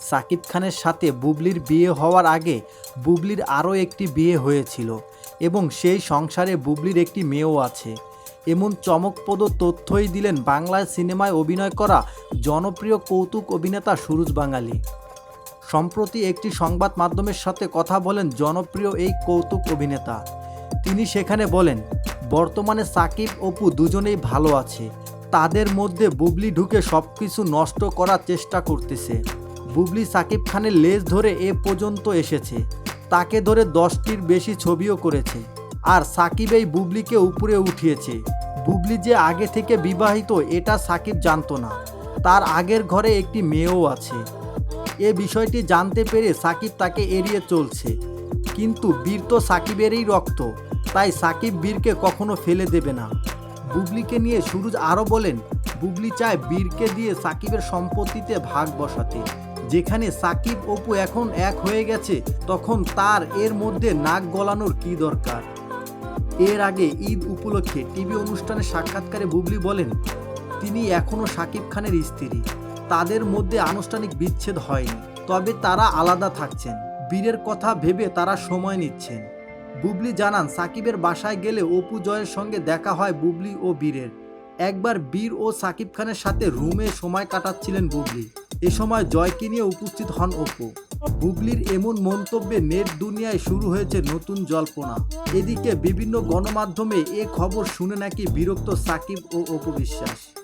সাকিব খানের সাথে বুবলির বিয়ে হওয়ার আগে বুবলির আরও একটি বিয়ে হয়েছিল এবং সেই সংসারে বুবলির একটি মেয়েও আছে। এমন চমকপ্রদ তথ্যই দিলেন বাংলা সিনেমায় অভিনয় করা জনপ্রিয় কৌতুক অভিনেতা সুরজ বাঙালি। সম্প্রতি একটি সংবাদ মাধ্যমের সাথে কথা বলেন জনপ্রিয় এই কৌতুক অভিনেতা। তিনি সেখানে বলেন, বর্তমানে সাকিব অপু দুজনেই ভালো আছে। তাদের মধ্যে বুবলি ঢুকে সব কিছু নষ্ট করার চেষ্টা করতেছে। বুবলি সাকিব খানের লেজ ধরে এ পর্যন্ত এসেছে, তাকে ধরে 10টির বেশি ছবিও করেছে। আর সাকিব এই বুবলিকে উপরে উঠিয়েছে। বুবলি যে আগে থেকে বিবাহিত এটা সাকিব জানতো না। তার আগের ঘরে একটি মেয়েও আছে। এ বিষয়টি জানতে পেরে সাকিব তাকে এড়িয়ে চলছে, কিন্তু বীর তো সাকিবেরই রক্ত, তাই সাকিব বীরকে কখনো ফেলে দেবে না। বুবলিকে নিয়ে সুরজ আরও বলেন, বুবলি চায় বীরকে দিয়ে সাকিবের সম্পত্তিতে ভাগ বসাতে। যেখানে সাকিব অপু এখন এক হয়ে গেছে, তখন তার এর মধ্যে নাক গলানোর কী দরকার। এর আগে ঈদ উপলক্ষে টিভি অনুষ্ঠানে সাক্ষাৎকারে বুবলি বলেন, তিনি এখনও সাকিব খানের স্ত্রী। তাদের মধ্যে আনুষ্ঠানিক বিচ্ছেদ হয়নি, তবে তারা আলাদা থাকছেন। বীরের কথা ভেবে তারা সময় নিচ্ছেন। বুবলি জানান, সাকিবের বাসায় গেলে অপু জয়ের সঙ্গে দেখা হয় বুবলি ও বীরের। একবার বীর ও সাকিব খানের সাথে রুমে সময় কাটাচ্ছিলেন বুবলি। এ সময় জয়কে নিয়ে উপস্থিত হন অপু। বুবলির এমন মন্তব্যে নেট দুনিয়ায় শুরু হয়েছে নতুন জল্পনা। এদিকে বিভিন্ন গণমাধ্যমে এ খবর শুনে নাকি বিরক্ত সাকিব ও অপু বিশ্বাস।